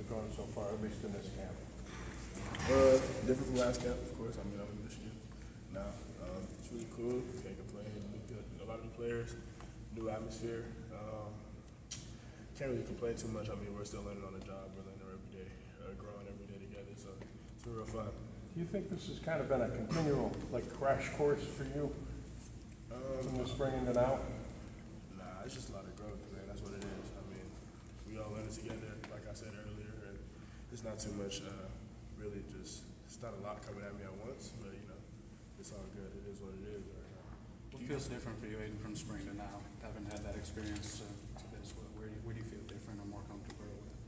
have gone so far, at least in this camp? Different from last camp, of course. I mean, I'm in Michigan now. It's really cool. Can't complain. A lot of new players, new atmosphere. Can't really complain too much. I mean, we're still learning on the job. We're learning every day, growing every day together. So it's been real fun. Do you think this has kind of been a continual, like, crash course for you from the spring into now? Nah, it's just a lot of growth, man. That's what it is. I mean, we all learn it together, like I said earlier, and it's not too much, really just, it's not a lot coming at me at once, but, you know, it's all good. It is what it is right now. What feels different for you, Aidan, from spring to now? Haven't had that experience to this. Where do you feel different or more comfortable with?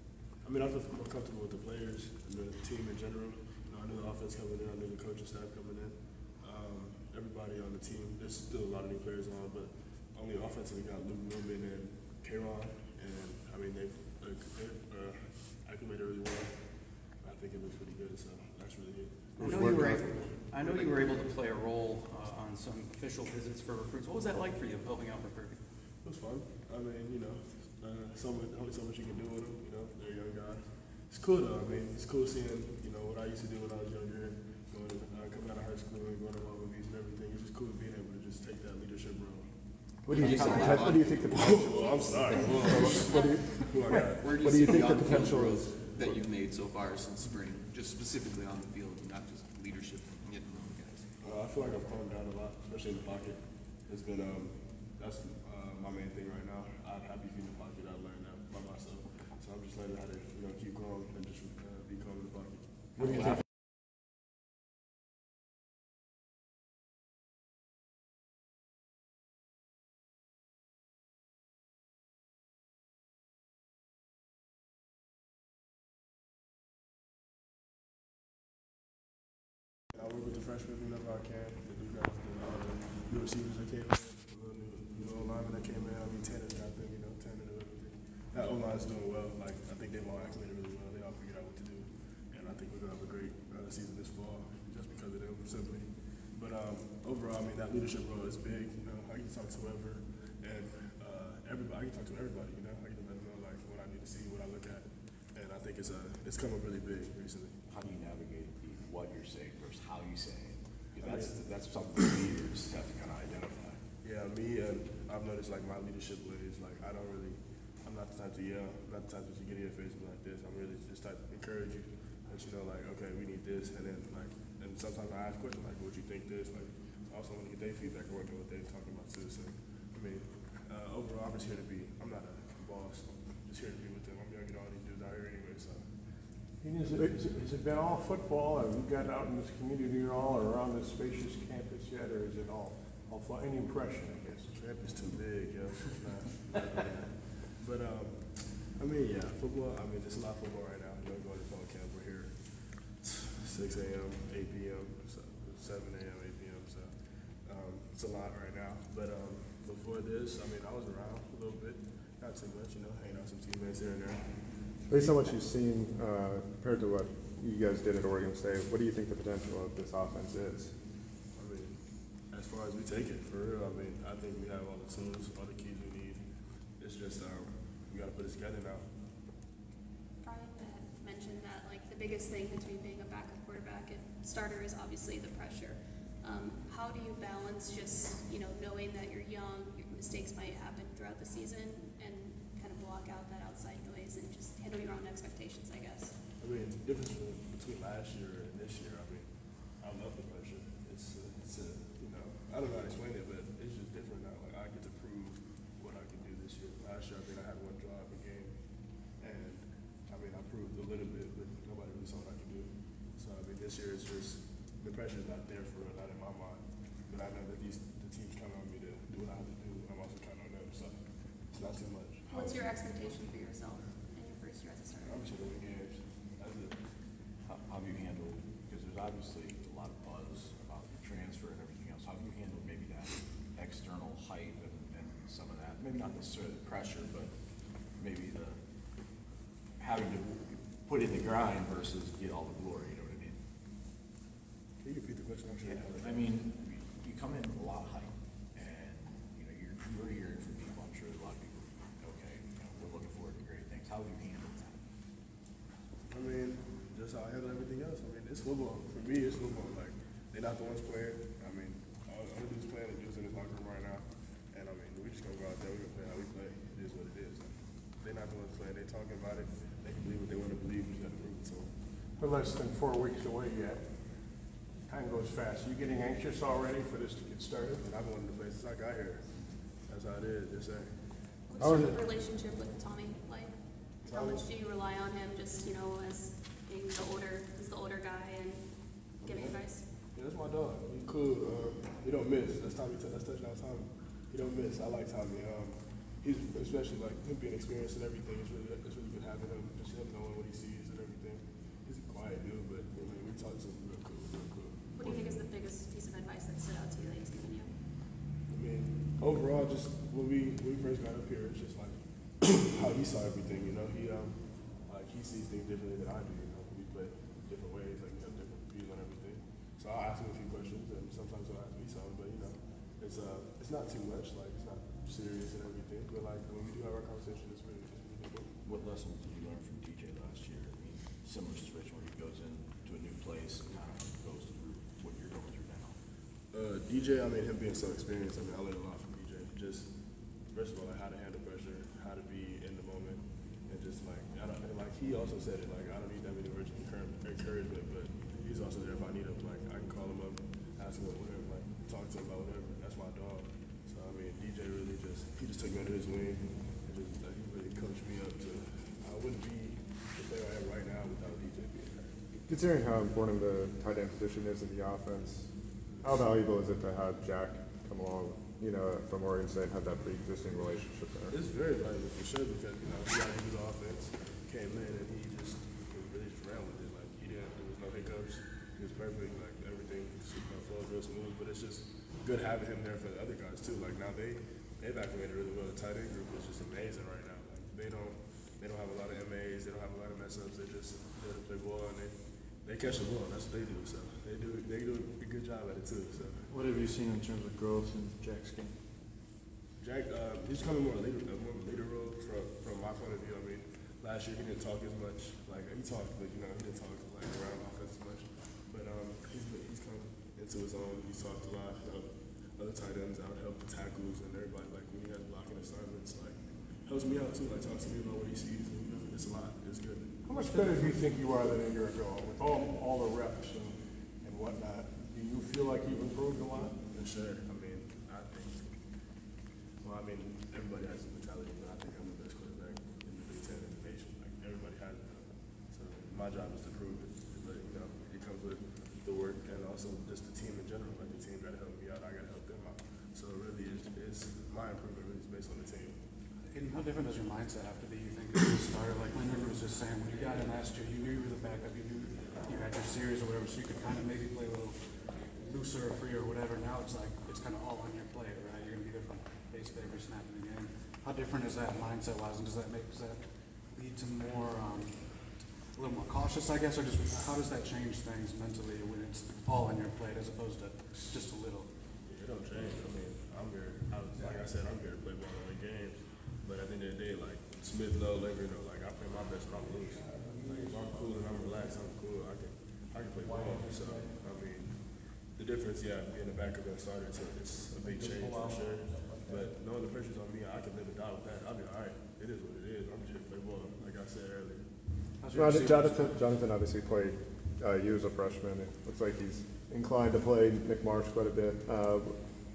I mean, I feel more comfortable with the players and the team in general. You know, I knew the offense coming in, I knew the coaching staff coming in. Everybody on the team, there's still a lot of new players on, but only offensively got Luke Newman and K-Ron, and I mean, they've acclimated really well. I think it looks pretty good, so that's really good. I know you were able to play a role on some official visits for recruits. What was that like for you, helping out recruiting? It was fun. I mean, you know, only so much you can do with them. You know, they're young guys. It's cool though. I mean, it's cool seeing, you know, what I used to do when I was younger, going to, coming out of high school and going to all movies and everything. It's just cool being able to just take that leadership role. What do you think the potential? Well, I'm sorry. What do you think the potential is that you've made so far since spring, just specifically on the field, not just leadership and getting to know the guys? I feel like I've calmed down a lot, especially in the pocket. It's been that's my main thing right now. I'm happy being in the pocket. I learned that by myself, so I'm just learning how to keep calm and just be calm in the pocket. What do you think? I work with the freshmen whenever I can. The new guys, the new receivers that came in, the new linemen that came in. I mean, Tanner's got them, Tanner knew everything. That O-line's doing well. Like, I think they've all acclimated really well. They all figured out what to do. And I think we're going to have a great season this fall just because of them, simply. But overall, I mean, that leadership role is big. I can talk to whoever and everybody. I can talk to everybody, I can let them know, like, what I need to see, what I look at. And I think it's come up really big recently. How do you navigate what you're saying versus how you say it? That's something leaders have to kind of identify. Yeah, me and I've noticed like my leadership ways. Like I'm not the type to yell. I'm not the type to just get in your face and be like this. I'm really just type to encourage you, let you know like, okay, we need this, and then like, and sometimes I ask questions like, what you think this? Like, I also want to get their feedback or what they're talking about too. So, I mean, overall, I'm just here to be. I'm not a boss. I'm just here to be with them. I'm gonna get all these dudes out here anyway. So. Has it been all football? Have you gotten out in this community at all, or around this spacious campus yet, or is it all any impression, I guess? The campus too big, yo. But I mean, yeah, football. I mean, there's a lot of football right now. Going to fall camp. We're here 6 a.m., 8 p.m., so 7 a.m., 8 p.m. So it's a lot right now. But before this, I mean, I was around a little bit, not too much, hanging out with some teammates here and there. Based on what you've seen compared to what you guys did at Oregon State, what do you think the potential of this offense is? I mean, as far as we take it, for real, I mean, I think we have all the tools, all the keys we need. It's just we got to put it together now. Brian mentioned that like the biggest thing between being a backup quarterback and starter is obviously the pressure. How do you balance just knowing that you're young, your mistakes might happen throughout the season, and kind of block out that outside noise and just handle your own expectations, I guess? I mean, the difference between last year and this year, I mean, I love the pressure. It's I don't know how to explain it, but it's just different now. Like, I get to prove what I can do this year. Last year, I think I had one drive a game, and I mean, I proved a little bit, but nobody really saw what I could do. So, I mean, this year it's just, the pressure's not there for real, not in my mind. But I know that the team's counting on me to do what I have to do. I'm also counting on them, so it's not too much. What's your expectation for yourself in your first year as a starter? I'm just going to win games. That's it. How do you handle, because there's obviously a lot of buzz about the transfer and everything else, how do you handle maybe that external hype and some of that, maybe not necessarily the pressure, but maybe the having to put in the grind versus get all the glory, you know what I mean? Can you repeat the question? I'm sure. I mean, you come in with a lot of hype, and you're hearing from people. I'm sure a lot of people, okay, we're looking forward to great things. How have you handled that? that's how I handle everything else. I mean, it's football. For me, it's football. Like, they're not the ones playing. I mean, all the dudes playing, the dudes in his locker room right now. And I mean, we just gonna go out there, we're gonna play how we play. It is what it is. They're not the ones playing, they're talking about it. They can believe what they want to believe, we just gotta prove it to them. We're less than 4 weeks away yet. Time goes fast. You getting anxious already for this to get started? And I'm one of the places I got here. That's how it is, just saying. What's your relationship with Tommy like? How Tommy? much do you rely on him just, you know, as being he's the older guy and giving advice? Yeah, that's my dog. He's cool. He don't miss. That's Tommy. That's touchdown Tommy. He don't miss. I like Tommy. He's especially like him being experienced and everything. It's really good having him. Just him knowing what he sees and everything. He's a quiet dude, but I mean, we talk to him real cool, real cool. What do you think is the biggest piece of advice that stood out to you that he's given you? I mean, overall, just when we first got up here, it's just like how he saw everything. You know, he sees things differently than I do. You know, we play different ways, like we have different views on everything. So I'll ask him a few questions, and sometimes he'll ask me something. But you know, it's not too much. Like it's not serious and everything. But like when we do have our conversation, it's really good. What lessons did you learn from DJ last year? I mean, similar situation where he goes into a new place and kind of goes through what you're going through now. DJ, I mean, him being so experienced, I mean, I learned a lot from DJ. Just, first of all, like how to handle pressure, how to be in the moment, and just like, like he also said it, like, I don't need that many words of encouragement, but he's also there if I need him. Like, I can call him up, ask him whatever, like, talk to him about whatever. That's my dog. So, I mean, DJ really he just took me under his wing, and just, like, he really coached me up to, I wouldn't be the player I am right now without DJ being there. Considering how important the tight end position is in the offense, how valuable is it to have Jack come along, you know, from Oregon State and have that pre-existing relationship there? It's very valuable for sure because, you know, he got into the offense, came in, and he really just ran with it. Like, there was no hiccups. He was perfect. Like, everything flowed real smooth. But it's just good having him there for the other guys, too. Like, now they've acclimated really well. The tight end group is just amazing right now. Like, they don't have a lot of MAs. They don't have a lot of mess-ups. They just play ball, and they catch the ball. That's what they do. So they do a good job at it, too. So. What have you seen in terms of growth in Jack's game? Jack, he's coming more of a leader role from my point of view. I mean, last year he didn't talk as much. Like he talked, but you know he didn't talk like around offense as much. But he's come into his own. He's talked a lot. Other tight ends out, help the tackles and everybody. Like when he has blocking assignments, like helps me out too. Like talks to me about what he sees. And, you know, it's a lot. It's good. How much better do you think you are than a year ago with all the reps and whatnot? Do you feel like you've improved a lot? For sure. I mean, everybody has a mentality, but I think I'm the best quarterback in the Big Ten in the nation. Like everybody has it. So my job is to prove it. But you know, it comes with the work and also just the team in general. Like the team got to help me out, I got to help them out. So really, it's my improvement really is based on the team. And how different does your mindset have to be, you think, as a starter? Like Leonard was just saying, when you got in last year, you knew you were the backup, you knew you had your series or whatever, so you could kind of maybe play a little looser or free or whatever. Now it's like, it's kind of all on your play, right? You're going to be different basically every snap in the game. How different is that mindset-wise, and does that lead to more, a little more cautious, I guess, or just how does that change things mentally when it's all on your plate as opposed to just a little? It don't change. I mean, I'm here, like I said, I'm here to play ball and win games. But at the end of the day, like Smith, Linger, like I play my best when I'm loose. Like if I'm cool and I'm relaxed, I'm cool. I can play ball. So I mean, the difference, being a backup and starter, it's a big change for sure. But knowing the pressure's on me, I can live and die with that. I'll be all right. It is what it is. I'm just here to play ball, like I said earlier. Jonathan obviously played you as a freshman. It looks like he's inclined to play Nick Marsh quite a bit.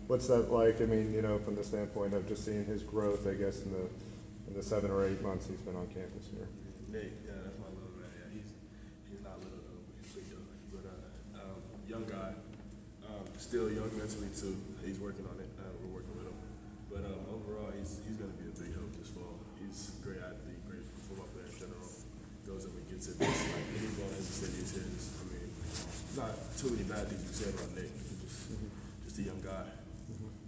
What's that like? I mean, you know, from the standpoint of just seeing his growth, I guess, in the 7 or 8 months he's been on campus here. Nate, that's my little man. Yeah, he's not little though, but he's big though. But young guy, still young mentally too. He's working on it. We're working with him. But overall, he's going to be a big help this fall. He's a great athlete, great football player in general. Goes up and gets it. Like any ball as he said is his. I mean, not too many bad things you said about Nate. He's just a young guy.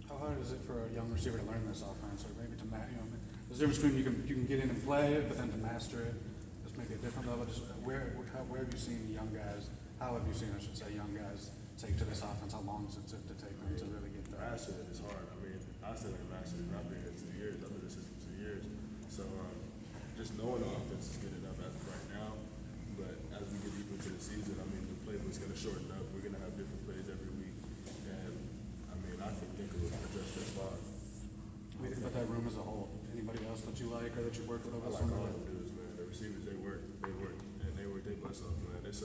How hard is it for a young receiver to learn this offense, or maybe to there's a difference between you can get in and play it, but then to master it, just maybe a different level. Just where have you seen young guys? How have you seen, I should say, young guys take to this offense? How long does it take them to really get there? Mastering it is hard. I mean, I still haven't mastered it. I've been here 2 years. I've been in the system 2 years. So just knowing the offense is good enough as of right now. But as we get deeper into linebacker that you worked with I over the like summer? all them dudes, man. The receivers, they work, and they work their butts off, man. It's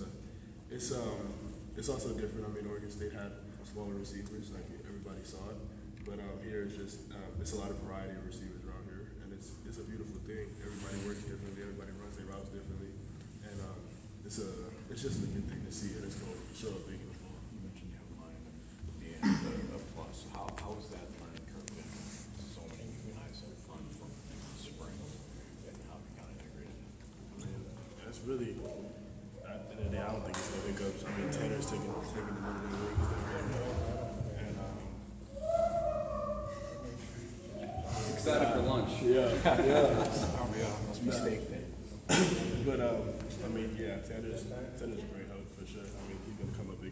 also different. I mean, Oregon State had smaller receivers, like everybody saw it, but here it's just it's a lot of variety of receivers around here, and it's a beautiful thing. Everybody works differently, everybody runs their routes differently, and it's just a good thing to see, and it's going to show up big in the fall. You mentioned you have a line and a plus. How is that learning curve been? So many new guys have fun from the spring and how we kind of integrated it. I mean, that's really, at the end of the day, I don't think it's no hiccups. I mean, Tanner's taking the money in the league, and Excited for lunch. yeah. Must be steak day. But I mean, yeah, Tanner's a great help for sure. I mean, he's gonna come up big